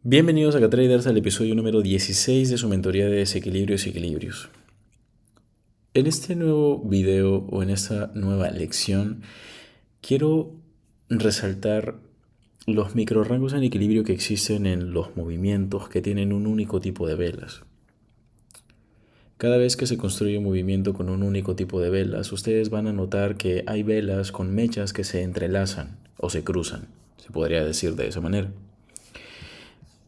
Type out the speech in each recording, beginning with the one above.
Bienvenidos a CaTraders al episodio número 16 de su mentoría de desequilibrios y equilibrios. En este nuevo video o en esta nueva lección quiero resaltar los microrangos en equilibrio que existen en los movimientos que tienen un único tipo de velas. Cada vez que se construye un movimiento con un único tipo de velas, ustedes van a notar que hay velas con mechas que se entrelazan o se cruzan, se podría decir de esa manera.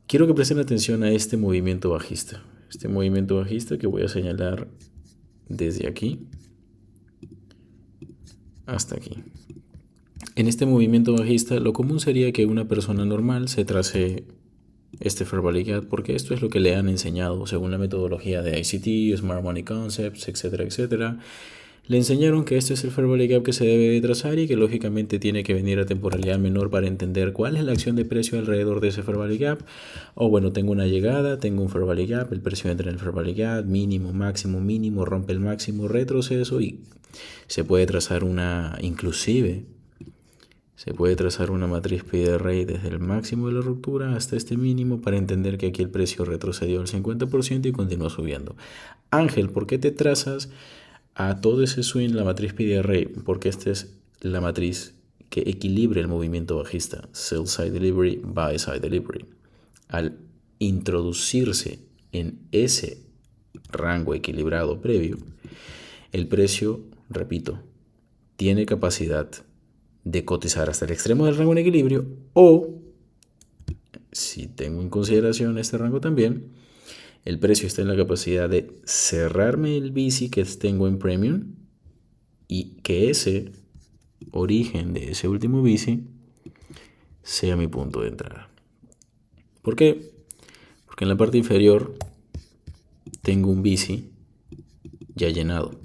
Quiero que presten atención a este movimiento bajista. Este movimiento bajista que voy a señalar desde aquí hasta aquí. En este movimiento bajista, lo común sería que una persona normal se trace este Fair Value Gap, porque esto es lo que le han enseñado según la metodología de ICT, Smart Money Concepts, etcétera, etcétera. Le enseñaron que este es el Fair Value Gap que se debe de trazar y que lógicamente tiene que venir a temporalidad menor para entender cuál es la acción de precio alrededor de ese Fair Value Gap. O bueno, tengo una llegada, tengo un Fair Value Gap, el precio entra en el Fair Value Gap, mínimo, máximo, mínimo, rompe el máximo, retroceso y se puede trazar se puede trazar una matriz P/RA desde el máximo de la ruptura hasta este mínimo para entender que aquí el precio retrocedió al 50% y continúa subiendo. Ángel, ¿por qué te trazas a todo ese swing la matriz P/RA? Porque esta es la matriz que equilibra el movimiento bajista, sell side delivery, buy side delivery. Al introducirse en ese rango equilibrado previo, el precio, repito, tiene capacidad de cotizar hasta el extremo del rango en equilibrio o, si tengo en consideración este rango también, el precio está en la capacidad de cerrarme el bici que tengo en Premium y que ese origen de ese último bici sea mi punto de entrada. ¿Por qué? Porque en la parte inferior tengo un bici ya llenado.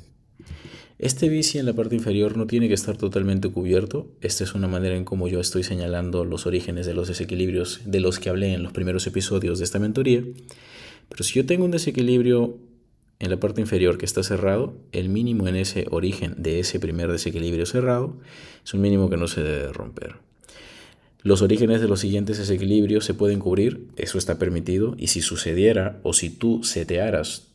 Este bici en la parte inferior no tiene que estar totalmente cubierto. Esta es una manera en cómo yo estoy señalando los orígenes de los desequilibrios de los que hablé en los primeros episodios de esta mentoría. Pero si yo tengo un desequilibrio en la parte inferior que está cerrado, el mínimo en ese origen de ese primer desequilibrio cerrado es un mínimo que no se debe romper. Los orígenes de los siguientes desequilibrios se pueden cubrir, eso está permitido, y si sucediera o si tú setearas,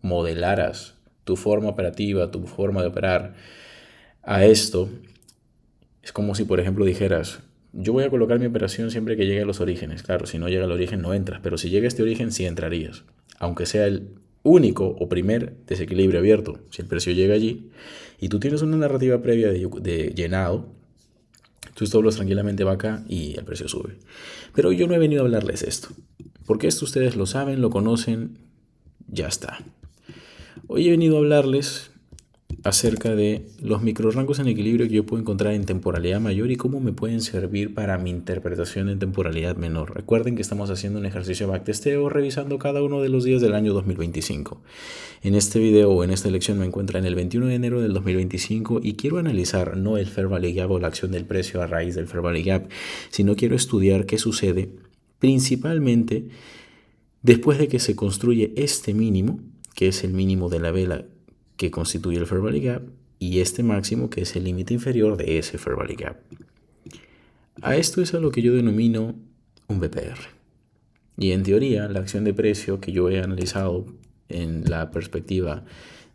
modelaras tu forma operativa, tu forma de operar a esto, es como si, por ejemplo, dijeras, yo voy a colocar mi operación siempre que llegue a los orígenes. Claro, si no llega al origen no entras, pero si llega a este origen sí entrarías, aunque sea el único o primer desequilibrio abierto. Si el precio llega allí y tú tienes una narrativa previa de llenado, tú doblas tranquilamente va acá y el precio sube. Pero yo no he venido a hablarles esto, porque esto ustedes lo saben, lo conocen, ya está. Hoy he venido a hablarles acerca de los microrangos en equilibrio que yo puedo encontrar en temporalidad mayor y cómo me pueden servir para mi interpretación en temporalidad menor. Recuerden que estamos haciendo un ejercicio de backtesteo revisando cada uno de los días del año 2025. En este video o en esta lección me encuentro en el 21 de enero del 2025 y quiero analizar no el Fair Value Gap o la acción del precio a raíz del Fair Value Gap, sino quiero estudiar qué sucede principalmente después de que se construye este mínimo, que es el mínimo de la vela que constituye el Fair Value Gap, y este máximo, que es el límite inferior de ese Fair Value Gap. A esto es a lo que yo denomino un BPR. Y en teoría, la acción de precio que yo he analizado en la perspectiva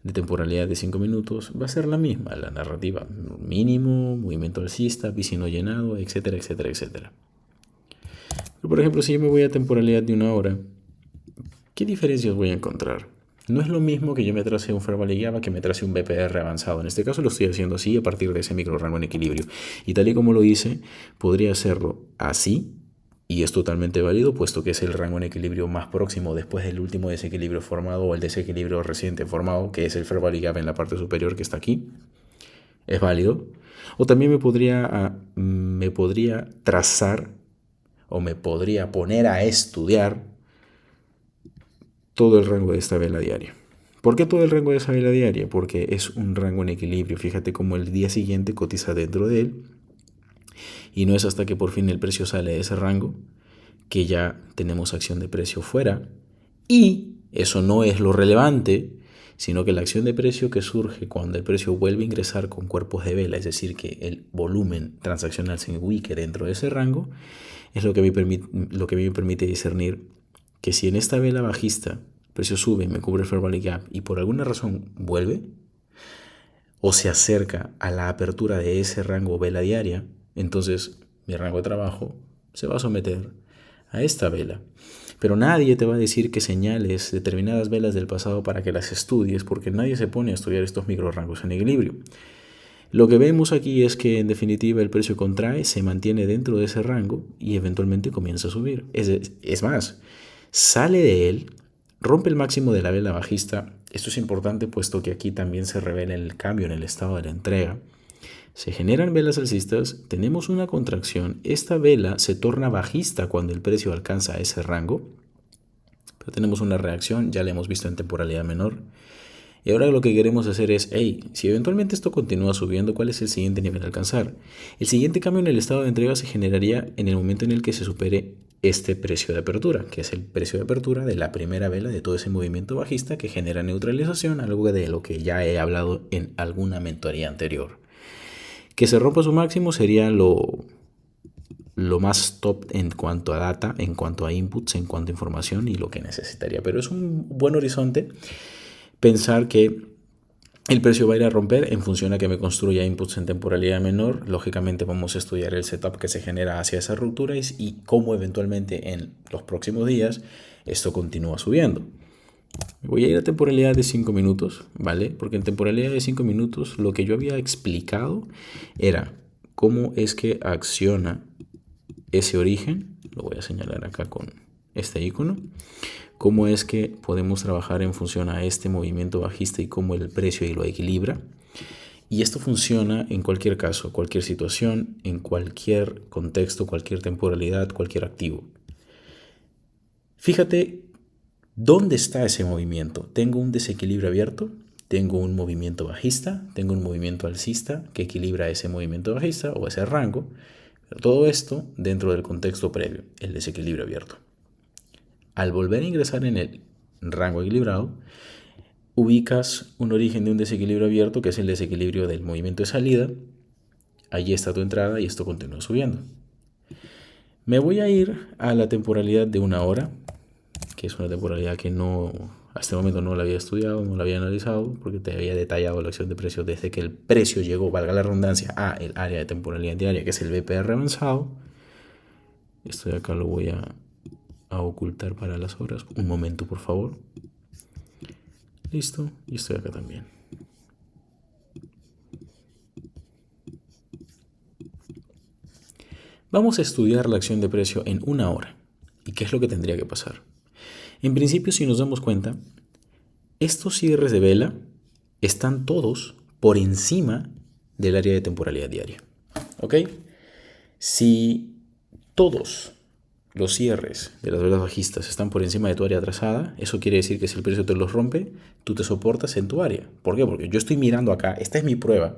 de temporalidad de 5 minutos va a ser la misma, la narrativa mínimo, movimiento alcista, bici no llenado, etcétera, etcétera, etcétera. Pero por ejemplo, si yo me voy a temporalidad de 1 hora, ¿qué diferencias voy a encontrar? No es lo mismo que yo me trace un Fair Value Gap que me trace un BPR avanzado. En este caso lo estoy haciendo así a partir de ese microrango en equilibrio. Y tal y como lo hice, podría hacerlo así y es totalmente válido, puesto que es el rango en equilibrio más próximo después del último desequilibrio formado o el desequilibrio reciente formado, que es el Fair Value Gap en la parte superior que está aquí. Es válido. O también me podría trazar o me podría poner a estudiar todo el rango de esta vela diaria. ¿Por qué todo el rango de esa vela diaria? Porque es un rango en equilibrio. Fíjate cómo el día siguiente cotiza dentro de él y no es hasta que por fin el precio sale de ese rango que ya tenemos acción de precio fuera. Y eso no es lo relevante, sino que la acción de precio que surge cuando el precio vuelve a ingresar con cuerpos de vela, es decir, que el volumen transaccional se ubique dentro de ese rango, es lo que a mí me permite discernir que si en esta vela bajista el precio sube, me cubre el fair value gap y por alguna razón vuelve o se acerca a la apertura de ese rango vela diaria, entonces mi rango de trabajo se va a someter a esta vela. Pero nadie te va a decir que señales determinadas velas del pasado para que las estudies, porque nadie se pone a estudiar estos microrangos en equilibrio. Lo que vemos aquí es que en definitiva el precio contrae, se mantiene dentro de ese rango y eventualmente comienza a subir. Es más, sale de él, rompe el máximo de la vela bajista. Esto es importante puesto que aquí también se revela el cambio en el estado de la entrega. Se generan velas alcistas, tenemos una contracción, esta vela se torna bajista cuando el precio alcanza ese rango, pero tenemos una reacción, ya la hemos visto en temporalidad menor. Y ahora lo que queremos hacer es, si eventualmente esto continúa subiendo, ¿cuál es el siguiente nivel a alcanzar? El siguiente cambio en el estado de entrega se generaría en el momento en el que se supere este precio de apertura, que es el precio de apertura de la primera vela de todo ese movimiento bajista que genera neutralización, algo de lo que ya he hablado en alguna mentoría anterior. Que se rompa su máximo sería lo más top en cuanto a data, en cuanto a inputs, en cuanto a información y lo que necesitaría. Pero es un buen horizonte pensar que el precio va a ir a romper en función a que me construya inputs en temporalidad menor. Lógicamente vamos a estudiar el setup que se genera hacia esa ruptura y cómo eventualmente en los próximos días esto continúa subiendo. Voy a ir a temporalidad de 5 minutos, ¿vale? Porque en temporalidad de 5 minutos lo que yo había explicado era cómo es que acciona ese origen. Lo voy a señalar acá con este icono. Cómo es que podemos trabajar en función a este movimiento bajista y cómo el precio ahí lo equilibra. Y esto funciona en cualquier caso, cualquier situación, en cualquier contexto, cualquier temporalidad, cualquier activo. Fíjate ¿dónde está ese movimiento? ¿Tengo un desequilibrio abierto? ¿Tengo un movimiento bajista? ¿Tengo un movimiento alcista que equilibra ese movimiento bajista o ese rango? Pero todo esto dentro del contexto previo, el desequilibrio abierto. Al volver a ingresar en el rango equilibrado, ubicas un origen de un desequilibrio abierto que es el desequilibrio del movimiento de salida. Allí está tu entrada y esto continúa subiendo. Me voy a ir a la temporalidad de 1 hora, que es una temporalidad que hasta el momento no la había estudiado, no la había analizado, porque te había detallado la acción de precios desde que el precio llegó, valga la redundancia, a el área de temporalidad diaria, que es el BPR avanzado. Esto de acá lo voy a ocultar para las horas. Un momento, por favor. Listo, y esto de acá también. Vamos a estudiar la acción de precio en 1 hora. ¿Y qué es lo que tendría que pasar? En principio, si nos damos cuenta, estos cierres de vela están todos por encima del área de temporalidad diaria. ¿Ok? Si todos los cierres de las velas bajistas están por encima de tu área trazada, eso quiere decir que si el precio te los rompe, tú te soportas en tu área. ¿Por qué? Porque yo estoy mirando acá, esta es mi prueba.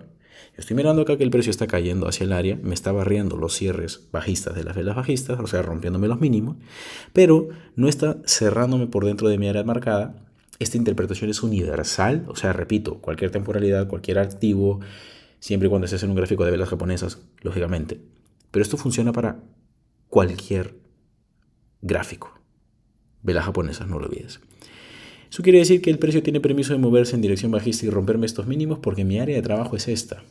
Yo estoy mirando acá que el precio está cayendo hacia el área, me está barriendo los cierres bajistas de las velas bajistas, o sea, rompiéndome los mínimos, pero no está cerrándome por dentro de mi área marcada. Esta interpretación es universal, o sea, repito, cualquier temporalidad, cualquier activo, siempre y cuando estés en un gráfico de velas japonesas, lógicamente. Pero esto funciona para cualquier gráfico. Velas japonesas, no lo olvides. Eso quiere decir que el precio tiene permiso de moverse en dirección bajista y romperme estos mínimos porque mi área de trabajo es esta.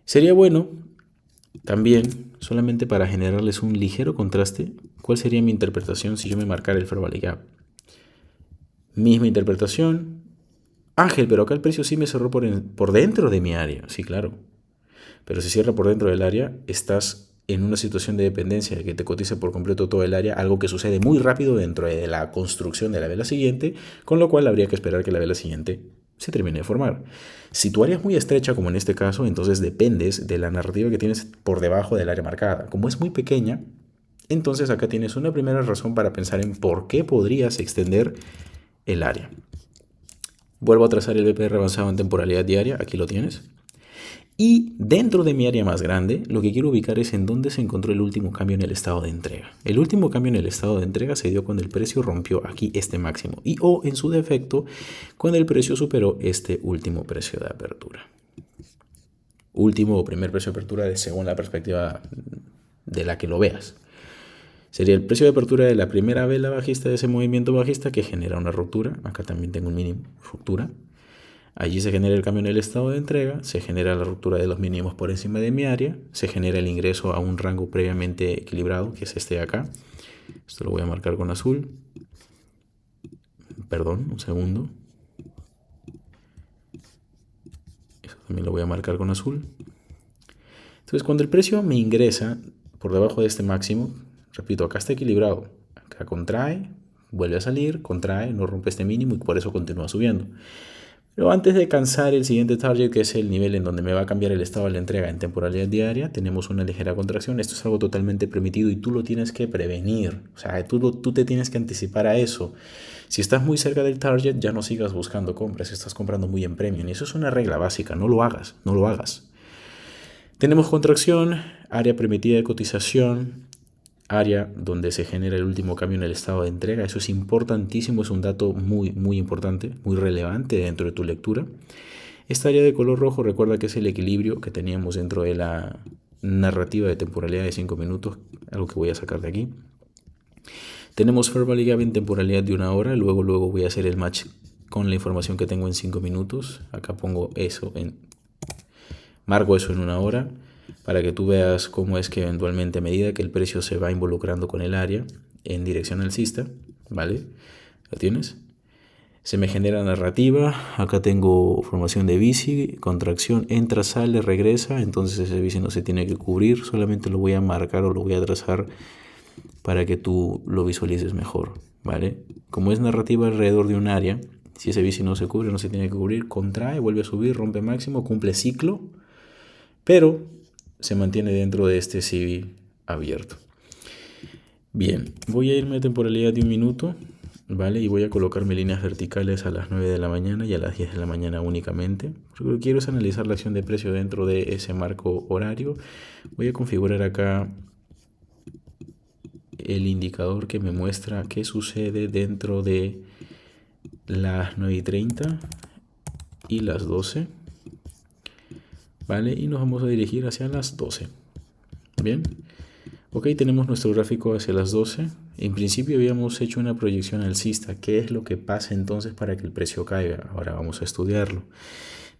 Sería bueno también, solamente para generarles un ligero contraste, ¿cuál sería mi interpretación si yo me marcara el fair value gap? Misma interpretación. Ángel, pero acá el precio sí me cerró por dentro de mi área. Sí, claro. Pero si cierra por dentro del área, estás en una situación de dependencia de que te cotice por completo todo el área, algo que sucede muy rápido dentro de la construcción de la vela siguiente, con lo cual habría que esperar que la vela siguiente se termine de formar. Si tu área es muy estrecha, como en este caso, entonces dependes de la narrativa que tienes por debajo del área marcada. Como es muy pequeña, entonces acá tienes una primera razón para pensar en por qué podrías extender el área. Vuelvo a trazar el BPR avanzado en temporalidad diaria, aquí lo tienes. Y dentro de mi área más grande, lo que quiero ubicar es en dónde se encontró el último cambio en el estado de entrega. El último cambio en el estado de entrega se dio cuando el precio rompió aquí este máximo y o en su defecto cuando el precio superó este último precio de apertura. Último o primer precio de apertura según la perspectiva de la que lo veas. Sería el precio de apertura de la primera vela bajista de ese movimiento bajista que genera una ruptura. Acá también tengo un mínimo, ruptura. Allí se genera el cambio en el estado de entrega, se genera la ruptura de los mínimos por encima de mi área, se genera el ingreso a un rango previamente equilibrado, que es este de acá. Esto lo voy a marcar con azul. Perdón, un segundo. Eso también lo voy a marcar con azul. Entonces, cuando el precio me ingresa por debajo de este máximo, repito, acá está equilibrado, acá contrae, vuelve a salir, contrae, no rompe este mínimo y por eso continúa subiendo. Pero antes de alcanzar el siguiente target, que es el nivel en donde me va a cambiar el estado de la entrega en temporalidad diaria, tenemos una ligera contracción. Esto es algo totalmente permitido y tú lo tienes que prevenir. O sea, tú te tienes que anticipar a eso. Si estás muy cerca del target, ya no sigas buscando compras. Estás comprando muy en premium. Y eso es una regla básica. No lo hagas. No lo hagas. Tenemos contracción, área permitida de cotización, área donde se genera el último cambio en el estado de entrega. Eso es importantísimo, es un dato muy importante, muy relevante dentro de tu lectura. Esta área de color rojo, recuerda que es el equilibrio que teníamos dentro de la narrativa de temporalidad de 5 minutos, algo que voy a sacar de aquí. Tenemos Fair Value Gap en temporalidad de 1 hora, luego voy a hacer el match con la información que tengo en 5 minutos. Acá pongo eso, marco eso en 1 hora, para que tú veas cómo es que eventualmente, a medida que el precio se va involucrando con el área en dirección alcista, ¿vale? ¿Lo tienes? Se me genera narrativa, acá tengo formación de bici, contracción, entra, sale, regresa, entonces ese bici no se tiene que cubrir, solamente lo voy a marcar o lo voy a trazar para que tú lo visualices mejor, ¿vale? Como es narrativa alrededor de un área, si ese bici no se cubre, no se tiene que cubrir, contrae, vuelve a subir, rompe máximo, cumple ciclo, pero se mantiene dentro de este CB abierto. Bien, voy a irme a temporalidad de 1 minuto, ¿vale? Y voy a colocarme líneas verticales a las 9 de la mañana y a las 10 de la mañana únicamente. Lo que quiero es analizar la acción de precio dentro de ese marco horario. Voy a configurar acá el indicador que me muestra qué sucede dentro de las 9:30 y las 12. ¿Vale? Y nos vamos a dirigir hacia las 12. Bien. Ok, tenemos nuestro gráfico hacia las 12. En principio habíamos hecho una proyección alcista. ¿Qué es lo que pasa entonces para que el precio caiga? Ahora vamos a estudiarlo.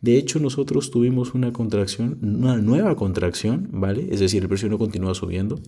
De hecho, nosotros tuvimos una contracción, una nueva contracción, ¿vale? Es decir, el precio no continúa subiendo.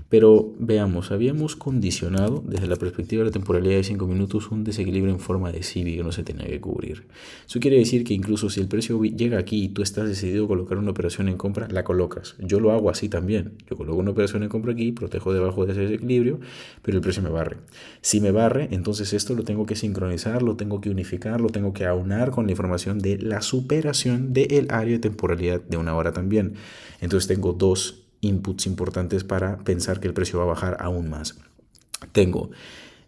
Pero veamos, habíamos condicionado desde la perspectiva de la temporalidad de 5 minutos un desequilibrio en forma de CB que no se tenía que cubrir. Eso quiere decir que incluso si el precio llega aquí y tú estás decidido a colocar una operación en compra, la colocas. Yo lo hago así también. Yo coloco una operación en compra aquí, protejo debajo de ese desequilibrio, pero el precio me barre. Si me barre, entonces esto lo tengo que sincronizar, lo tengo que unificar, lo tengo que aunar con la información de la superación del área de temporalidad de 1 hora también. Entonces tengo dos inputs importantes para pensar que el precio va a bajar aún más. Tengo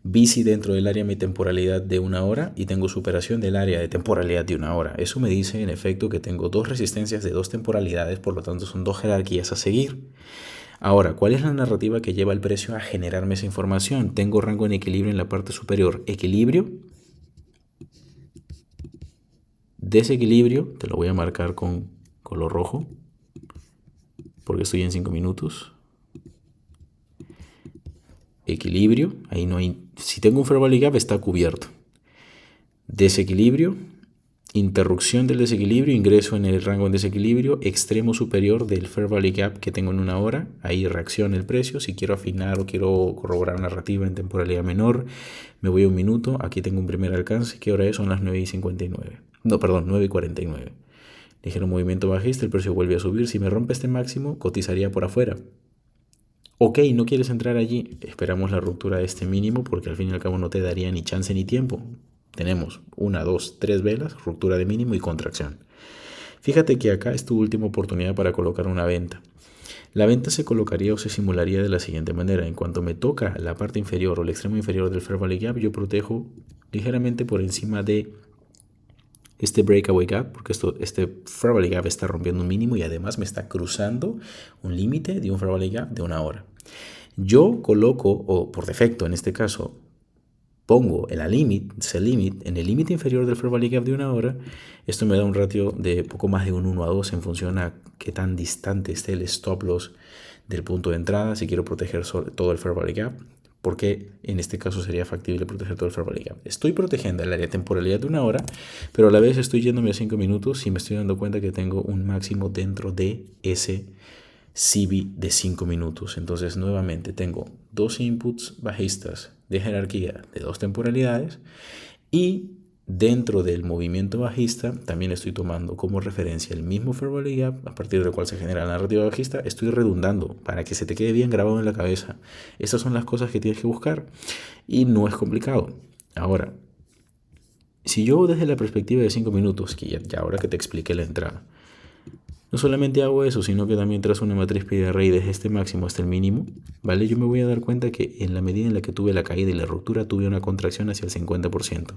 bici dentro del área de mi temporalidad de 1 hora y tengo superación del área de temporalidad de 1 hora. Eso me dice en efecto que tengo dos resistencias de dos temporalidades, por lo tanto son dos jerarquías a seguir. Ahora, ¿cuál es la narrativa que lleva al precio a generarme esa información? Tengo rango en equilibrio en la parte superior. Equilibrio, desequilibrio, te lo voy a marcar con color rojo, porque estoy en 5 minutos. Equilibrio, ahí no hay. Si tengo un Fair Value Gap, está cubierto. Desequilibrio, interrupción del desequilibrio, ingreso en el rango en desequilibrio, extremo superior del Fair Value Gap que tengo en 1 hora. Ahí reacciona el precio. Si quiero afinar o quiero corroborar narrativa en temporalidad menor, me voy a 1 minuto. Aquí tengo un primer alcance. ¿Qué hora es? Son las 9:59. No, perdón, 9:49. Ligero movimiento bajista, el precio vuelve a subir. Si me rompe este máximo, cotizaría por afuera. Ok, no quieres entrar allí, esperamos la ruptura de este mínimo porque al fin y al cabo no te daría ni chance ni tiempo. Tenemos 1, 2, 3 velas, ruptura de mínimo y contracción. Fíjate que acá es tu última oportunidad para colocar una venta. La venta se colocaría o se simularía de la siguiente manera. En cuanto me toca la parte inferior o el extremo inferior del Fair Value Gap, yo protejo ligeramente por encima de este breakaway gap, porque este Fair Value Gap está rompiendo un mínimo y además me está cruzando un límite de un Fair Value Gap de 1 hora. Yo coloco, o por defecto en este caso, pongo el sell limit en el límite inferior del Fair Value Gap de 1 hora. Esto me da un ratio de poco más de un 1 a 2 en función a qué tan distante esté el stop loss del punto de entrada, si quiero proteger todo el fair value gap, porque en este caso sería factible proteger todo el fair value gap. Estoy protegiendo el área de temporalidad de 1 hora, pero a la vez estoy yéndome a 5 minutos y me estoy dando cuenta que tengo un máximo dentro de ese CB de 5 minutos. Entonces nuevamente tengo dos inputs bajistas de jerarquía de 2 temporalidades y dentro del movimiento bajista también estoy tomando como referencia el mismo fair value gap a partir del cual se genera la narrativa bajista. Estoy redundando para que se te quede bien grabado en la cabeza. Estas son las cosas que tienes que buscar y no es complicado. Ahora, si yo desde la perspectiva de 5 minutos, que ya ahora que te expliqué la entrada, no solamente hago eso, sino que también trazo una matriz pi de array desde este máximo hasta el mínimo, ¿vale? Yo me voy a dar cuenta que en la medida en la que tuve la caída y la ruptura, tuve una contracción hacia el 50%.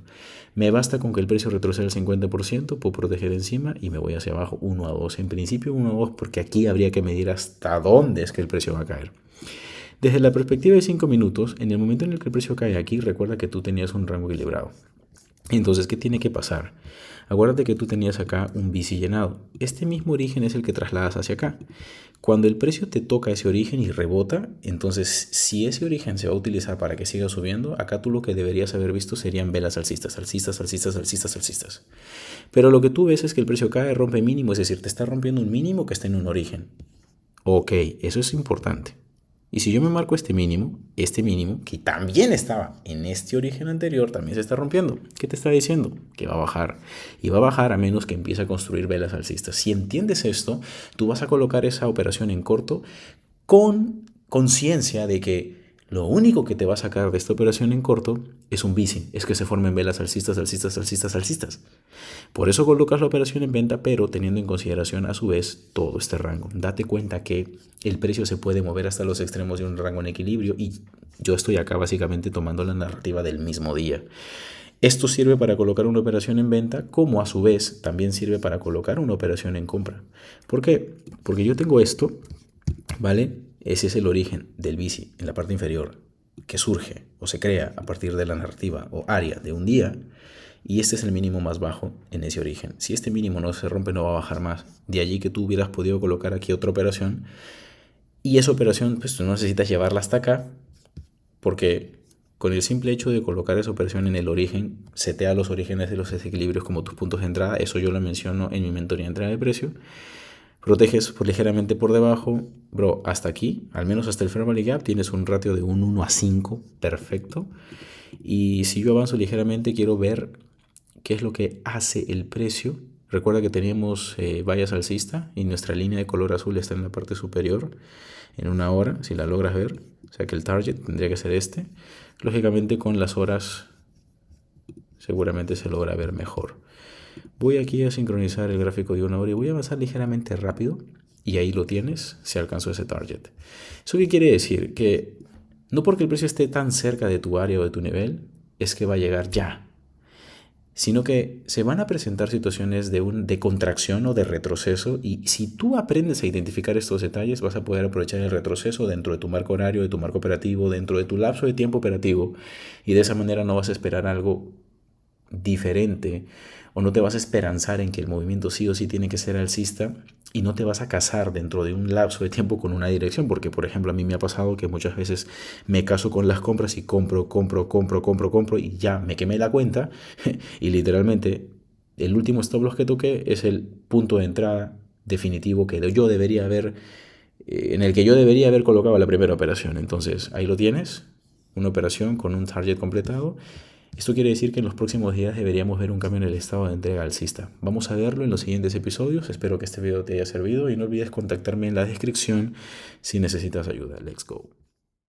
Me basta con que el precio retroceda el 50%, puedo proteger encima y me voy hacia abajo 1 a 2. En principio 1 a 2 porque aquí habría que medir hasta dónde es que el precio va a caer. Desde la perspectiva de 5 minutos, en el momento en el que el precio cae aquí, recuerda que tú tenías un rango equilibrado. Entonces, ¿qué tiene que pasar? Acuérdate que tú tenías acá un bici llenado. Este mismo origen es el que trasladas hacia acá. Cuando el precio te toca ese origen y rebota, entonces si ese origen se va a utilizar para que siga subiendo, acá tú lo que deberías haber visto serían velas alcistas, alcistas, alcistas, alcistas, alcistas. Pero lo que tú ves es que el precio cae, rompe mínimo, es decir, te está rompiendo un mínimo que está en un origen. Ok, eso es importante. Y si yo me marco este mínimo, que también estaba en este origen anterior, también se está rompiendo. ¿Qué te está diciendo? Que va a bajar. Y va a bajar a menos que empiece a construir velas alcistas. Si entiendes esto, tú vas a colocar esa operación en corto con conciencia de que lo único que te va a sacar de esta operación en corto es un bici, es que se formen velas alcistas, alcistas, alcistas, alcistas. Por eso colocas la operación en venta, pero teniendo en consideración a su vez todo este rango. Date cuenta que el precio se puede mover hasta los extremos de un rango en equilibrio y yo estoy acá básicamente tomando la narrativa del mismo día. Esto sirve para colocar una operación en venta, como a su vez también sirve para colocar una operación en compra. ¿Por qué? Porque yo tengo esto, ¿vale? Ese es el origen del bici en la parte inferior, que surge o se crea a partir de la narrativa o área de un día, y este es el mínimo más bajo en ese origen. Si este mínimo no se rompe, no va a bajar más. De allí que tú hubieras podido colocar aquí otra operación, y esa operación pues tú no necesitas llevarla hasta acá, porque con el simple hecho de colocar esa operación en el origen, setea los orígenes de los desequilibrios como tus puntos de entrada. Eso yo lo menciono en mi mentoría de entrada de precio. Proteges ligeramente por debajo, bro, hasta aquí, al menos hasta el fair value gap, tienes un ratio de un 1 a 5, perfecto. Y si yo avanzo ligeramente, quiero ver qué es lo que hace el precio. Recuerda que teníamos vallas alcista y nuestra línea de color azul está en la parte superior en 1 hora, si la logras ver. O sea que el target tendría que ser este. Lógicamente con las horas seguramente se logra ver mejor. Voy aquí a sincronizar el gráfico de 1 hora y voy a avanzar ligeramente rápido y ahí lo tienes, se alcanzó ese target. ¿Eso qué quiere decir? Que no porque el precio esté tan cerca de tu área o de tu nivel es que va a llegar ya, sino que se van a presentar situaciones de contracción o de retroceso, y si tú aprendes a identificar estos detalles vas a poder aprovechar el retroceso dentro de tu marco horario, de tu marco operativo, dentro de tu lapso de tiempo operativo, y de esa manera no vas a esperar algo diferente o no te vas a esperanzar en que el movimiento sí o sí tiene que ser alcista y no te vas a casar dentro de un lapso de tiempo con una dirección, porque por ejemplo a mí me ha pasado que muchas veces me caso con las compras y compro y ya me quemé la cuenta y literalmente el último stop loss que toqué es el punto de entrada definitivo que yo debería haber en el que yo debería haber colocado la primera operación. Entonces ahí lo tienes, una operación con un target completado. Esto quiere decir que en los próximos días deberíamos ver un cambio en el estado de entrega alcista. Vamos a verlo en los siguientes episodios. Espero que este video te haya servido y no olvides contactarme en la descripción si necesitas ayuda. Let's go.